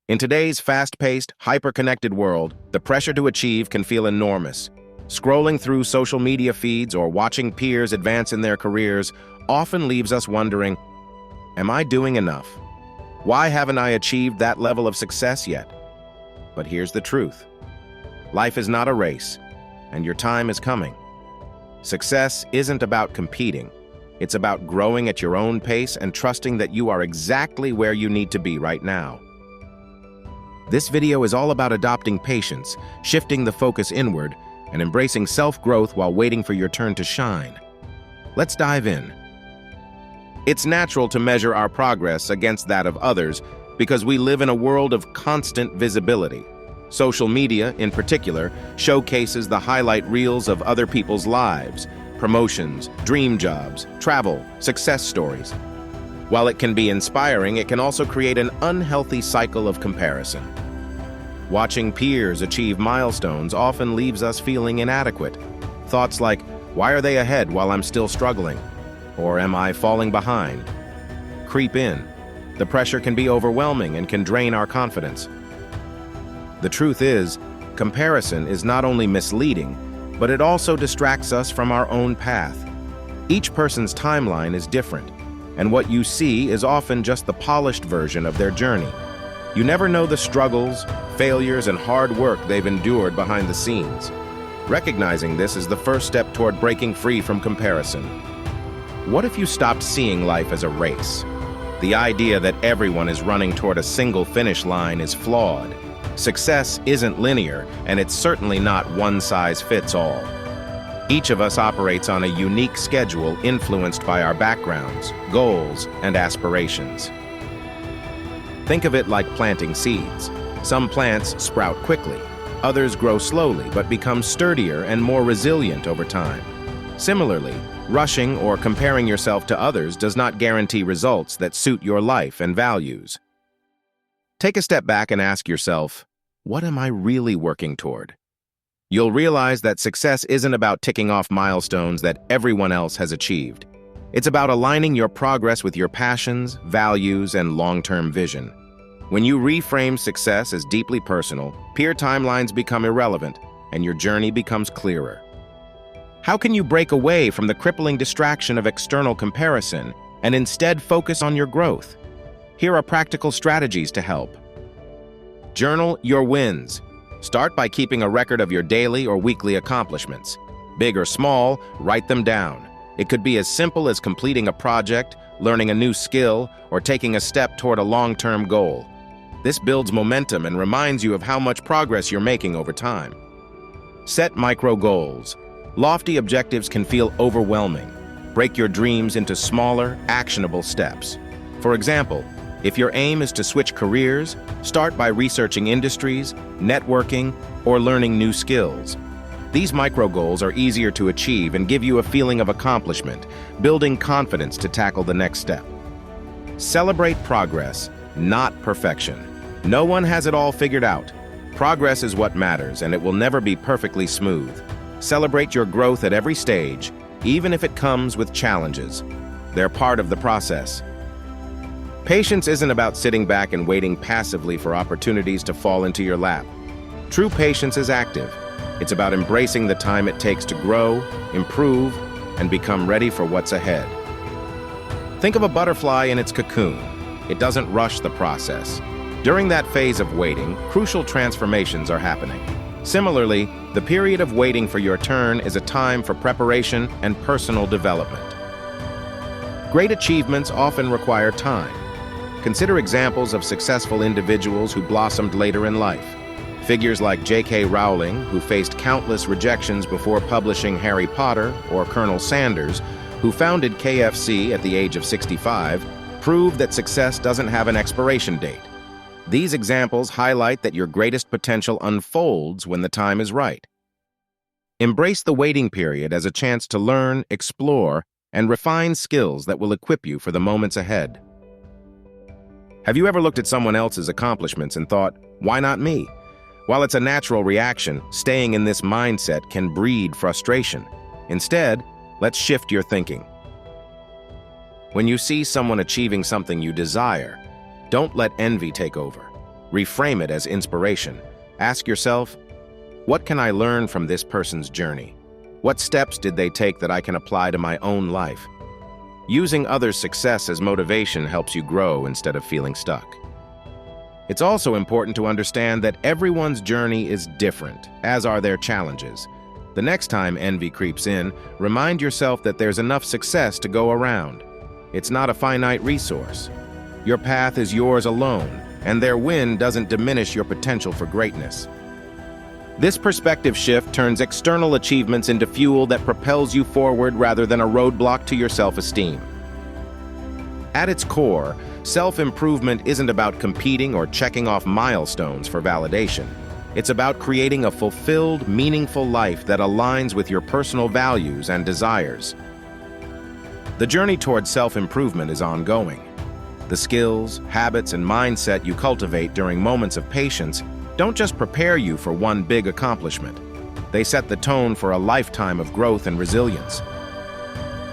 In today's fast-paced, hyper-connected world, the pressure to achieve can feel enormous. Scrolling through social media feeds or watching peers advance in their careers often leaves us wondering, am I doing enough? Why haven't I achieved that level of success yet? But here's the truth. Life is not a race, and your time is coming. Success isn't about competing. It's about growing at your own pace and trusting that you are exactly where you need to be right now. This video is all about adopting patience, shifting the focus inward, and embracing self-growth while waiting for your turn to shine. Let's dive in. It's natural to measure our progress against that of others because we live in a world of constant visibility. Social media, in particular, showcases the highlight reels of other people's lives, promotions, dream jobs, travel, success stories. While it can be inspiring, it can also create an unhealthy cycle of comparison. Watching peers achieve milestones often leaves us feeling inadequate. Thoughts like, why are they ahead while I'm still struggling? Or am I falling behind? Creep in. The pressure can be overwhelming and can drain our confidence. The truth is, comparison is not only misleading, but it also distracts us from our own path. Each person's timeline is different, and what you see is often just the polished version of their journey. You never know the struggles, failures, and hard work they've endured behind the scenes. Recognizing this is the first step toward breaking free from comparison. What if you stopped seeing life as a race? The idea that everyone is running toward a single finish line is flawed. Success isn't linear, and it's certainly not one size fits all. Each of us operates on a unique schedule influenced by our backgrounds, goals, and aspirations. Think of it like planting seeds. Some plants sprout quickly, others grow slowly but become sturdier and more resilient over time. Similarly, rushing or comparing yourself to others does not guarantee results that suit your life and values. Take a step back and ask yourself, what am I really working toward? You'll realize that success isn't about ticking off milestones that everyone else has achieved. It's about aligning your progress with your passions, values, and long-term vision. When you reframe success as deeply personal, peer timelines become irrelevant, and your journey becomes clearer. How can you break away from the crippling distraction of external comparison and instead focus on your growth? Here are practical strategies to help. Journal your wins. Start by keeping a record of your daily or weekly accomplishments. Big or small, write them down. It could be as simple as completing a project, learning a new skill, or taking a step toward a long-term goal. This builds momentum and reminds you of how much progress you're making over time. Set micro goals. Lofty objectives can feel overwhelming. Break your dreams into smaller, actionable steps. For example, if your aim is to switch careers, start by researching industries, networking, or learning new skills. These micro goals are easier to achieve and give you a feeling of accomplishment, building confidence to tackle the next step. Celebrate progress, not perfection. No one has it all figured out. Progress is what matters, and it will never be perfectly smooth. Celebrate your growth at every stage, even if it comes with challenges. They're part of the process. Patience isn't about sitting back and waiting passively for opportunities to fall into your lap. True patience is active. It's about embracing the time it takes to grow, improve, and become ready for what's ahead. Think of a butterfly in its cocoon. It doesn't rush the process. During that phase of waiting, crucial transformations are happening. Similarly, the period of waiting for your turn is a time for preparation and personal development. Great achievements often require time. Consider examples of successful individuals who blossomed later in life. Figures like J.K. Rowling, who faced countless rejections before publishing Harry Potter, or Colonel Sanders, who founded KFC at the age of 65, prove that success doesn't have an expiration date. These examples highlight that your greatest potential unfolds when the time is right. Embrace the waiting period as a chance to learn, explore, and refine skills that will equip you for the moments ahead. Have you ever looked at someone else's accomplishments and thought, why not me? While it's a natural reaction, staying in this mindset can breed frustration. Instead, let's shift your thinking. When you see someone achieving something you desire, don't let envy take over. Reframe it as inspiration. Ask yourself, what can I learn from this person's journey? What steps did they take that I can apply to my own life? Using others' success as motivation helps you grow instead of feeling stuck. It's also important to understand that everyone's journey is different, as are their challenges. The next time envy creeps in, remind yourself that there's enough success to go around. It's not a finite resource. Your path is yours alone, and their win doesn't diminish your potential for greatness. This perspective shift turns external achievements into fuel that propels you forward rather than a roadblock to your self-esteem. At its core, self-improvement isn't about competing or checking off milestones for validation. It's about creating a fulfilled, meaningful life that aligns with your personal values and desires. The journey towards self-improvement is ongoing. The skills, habits, and mindset you cultivate during moments of patience don't just prepare you for one big accomplishment. They set the tone for a lifetime of growth and resilience.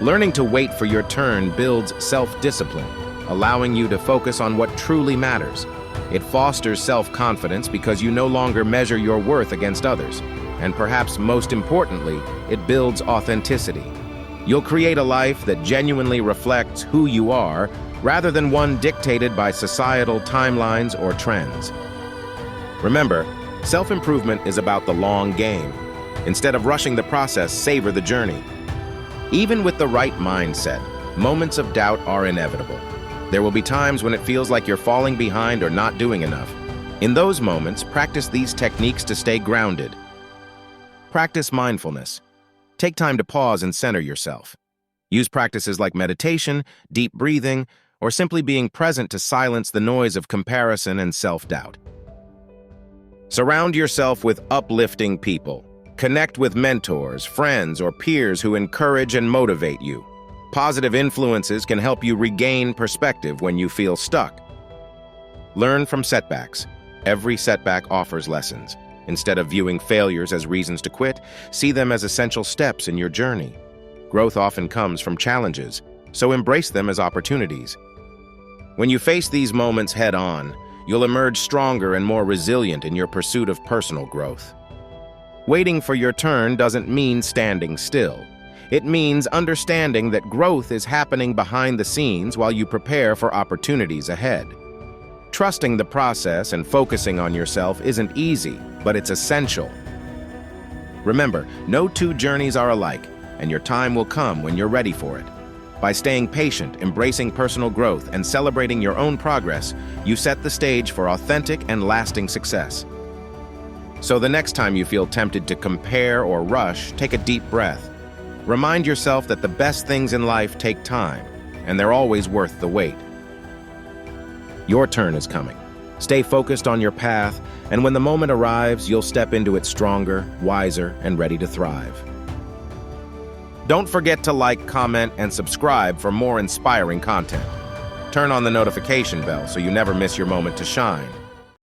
Learning to wait for your turn builds self-discipline, allowing you to focus on what truly matters. It fosters self-confidence because you no longer measure your worth against others. And perhaps most importantly, it builds authenticity. You'll create a life that genuinely reflects who you are, rather than one dictated by societal timelines or trends. Remember, self-improvement is about the long game. Instead of rushing the process, savor the journey. Even with the right mindset, moments of doubt are inevitable. There will be times when it feels like you're falling behind or not doing enough. In those moments, practice these techniques to stay grounded. Practice mindfulness. Take time to pause and center yourself. Use practices like meditation, deep breathing, or simply being present to silence the noise of comparison and self-doubt. Surround yourself with uplifting people. Connect with mentors, friends, or peers who encourage and motivate you. Positive influences can help you regain perspective when you feel stuck. Learn from setbacks. Every setback offers lessons. Instead of viewing failures as reasons to quit, see them as essential steps in your journey. Growth often comes from challenges, so embrace them as opportunities. When you face these moments head-on, you'll emerge stronger and more resilient in your pursuit of personal growth. Waiting for your turn doesn't mean standing still. It means understanding that growth is happening behind the scenes while you prepare for opportunities ahead. Trusting the process and focusing on yourself isn't easy, but it's essential. Remember, no two journeys are alike, and your time will come when you're ready for it. By staying patient, embracing personal growth, and celebrating your own progress, you set the stage for authentic and lasting success. So the next time you feel tempted to compare or rush, take a deep breath. Remind yourself that the best things in life take time, and they're always worth the wait. Your turn is coming. Stay focused on your path, and when the moment arrives, you'll step into it stronger, wiser, and ready to thrive. Don't forget to like, comment, and subscribe for more inspiring content. Turn on the notification bell so you never miss your moment to shine.